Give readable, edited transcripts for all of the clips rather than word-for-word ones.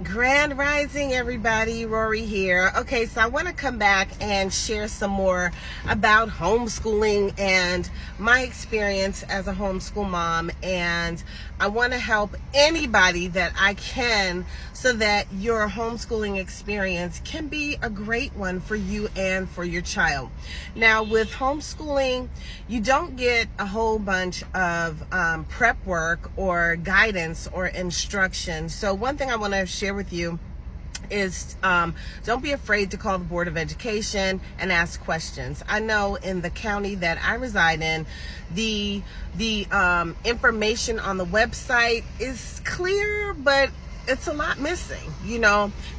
Grand Rising, everybody. Rorree here. Okay, so I want to come back and share some more about homeschooling and my experience as a homeschool mom. And I want to help anybody that I can so that your homeschooling experience can be a great one for you and for your child. Now, with homeschooling, you don't get a whole bunch of prep work or guidance or instruction. So one thing I want to share with you is don't be afraid to call the Board of Education and ask questions. I know in the county that I reside in, the information on the website is clear, but it's a lot missing.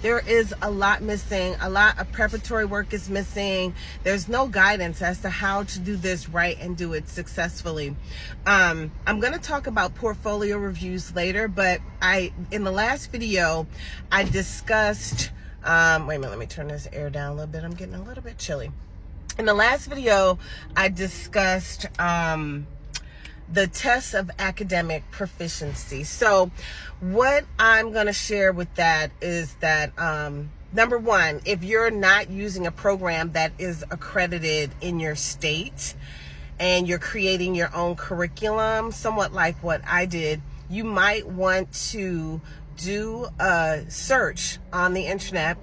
There is a lot missing. A lot of preparatory work is missing. There's no guidance as to how to do this right and do it successfully. I'm going to talk about portfolio reviews later, but in the last video, I discussed, wait a minute, let me turn this air down a little bit. I'm getting a little bit chilly. In the last video, I discussed, the tests of academic proficiency. So what I'm going to share with that is that, number one, if you're not using a program that is accredited in your state and you're creating your own curriculum, somewhat like what I did, you might want to do a search on the internet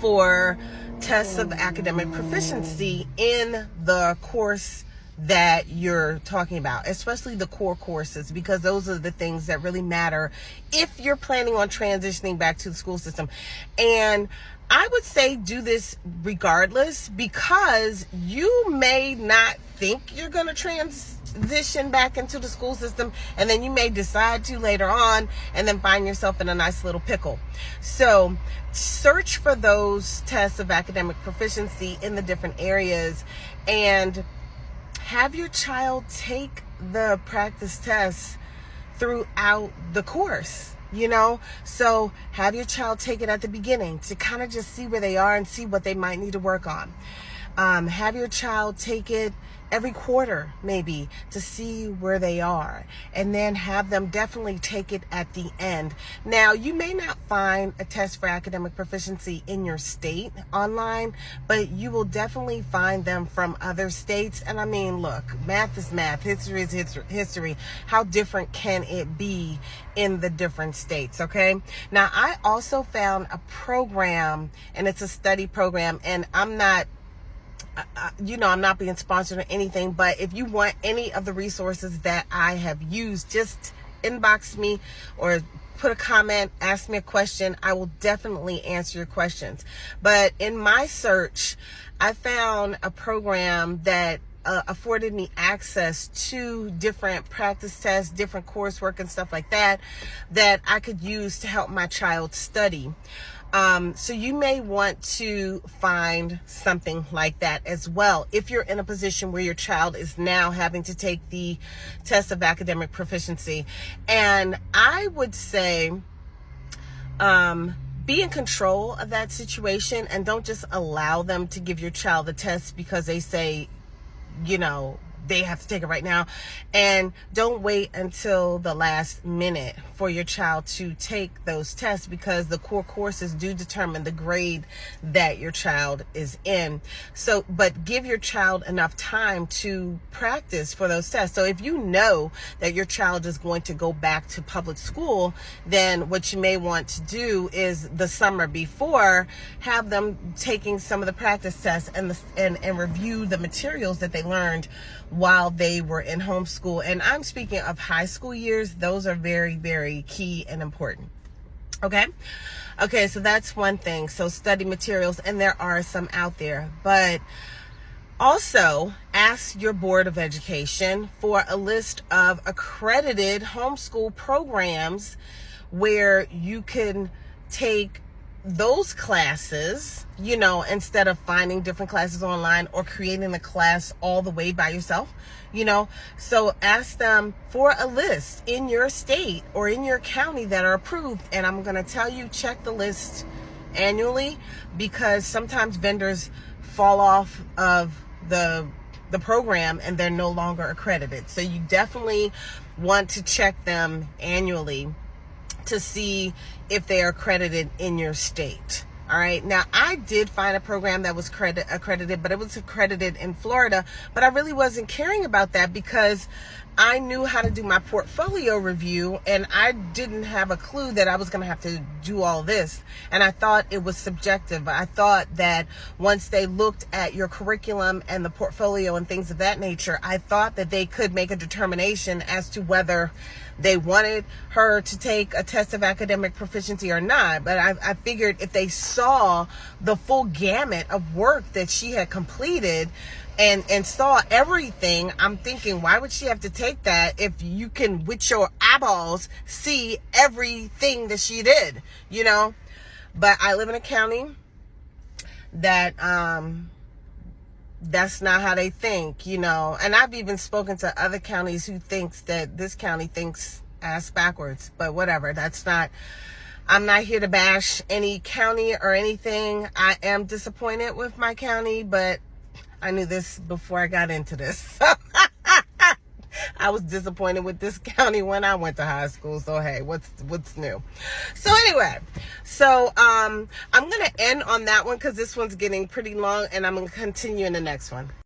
for tests of academic proficiency in the course that you're talking about, especially the core courses, because those are the things that really matter if you're planning on transitioning back to the school system. And I would say do this regardless, because you may not think you're going to transition back into the school system, and then you may decide to later on and then find yourself in a nice little pickle. So search for those tests of academic proficiency in the different areas and have your child take the practice tests throughout the course, So have your child take it at the beginning to kind of just see where they are and see what they might need to work on. Have your child take it every quarter, maybe, to see where they are, and then have them definitely take it at the end. Now, you may not find a test for academic proficiency in your state online, but you will definitely find them from other states. And I mean, look, math is math, history is history. How different can it be in the different states? Okay. Now, I also found a program, and it's a study program, and I'm not being sponsored or anything, but if you want any of the resources that I have used, just inbox me or put a comment, ask me a question. I will definitely answer your questions. But in my search, I found a program that afforded me access to different practice tests, different coursework and stuff like that I could use to help my child study. So you may want to find something like that as well if you're in a position where your child is now having to take the test of academic proficiency. And I would say be in control of that situation and don't just allow them to give your child the test because they say, they have to take it right now. And don't wait until the last minute for your child to take those tests, because the core courses do determine the grade that your child is in. So, but give your child enough time to practice for those tests. So if you know that your child is going to go back to public school, then what you may want to do is the summer before, have them taking some of the practice tests and review the materials that they learned while they were in homeschool. And I'm speaking of high school years. Those are very, very key and important. Okay, so that's one thing. So study materials, and there are some out there, but also ask your Board of Education for a list of accredited homeschool programs where you can take those classes, instead of finding different classes online or creating the class all the way by yourself, so ask them for a list in your state or in your county that are approved. And I'm going to tell you, check the list annually, because sometimes vendors fall off of the program and they're no longer accredited. So you definitely want to check them annually to see if they are accredited in your state. All right. Now, I did find a program that was accredited, but it was accredited in Florida. But I really wasn't caring about that because I knew how to do my portfolio review, and I didn't have a clue that I was going to have to do all this. And I thought it was subjective. I thought that once they looked at your curriculum and the portfolio and things of that nature, I thought that they could make a determination as to whether they wanted her to take a test of academic proficiency or not. But I figured if they saw the full gamut of work that she had completed and saw everything, I'm thinking, why would she have to take that if you can, with your eyeballs, see everything that she did, you know? But I live in a county that that's not how they think, you know. And I've even spoken to other counties who thinks that this county thinks ass backwards, but whatever. I'm not here to bash any county or anything. I am disappointed with my county, but I knew this before I got into this. I was disappointed with this county when I went to high school. So hey, what's new? So anyway, I'm gonna end on that one because this one's getting pretty long, and I'm gonna continue in the next one.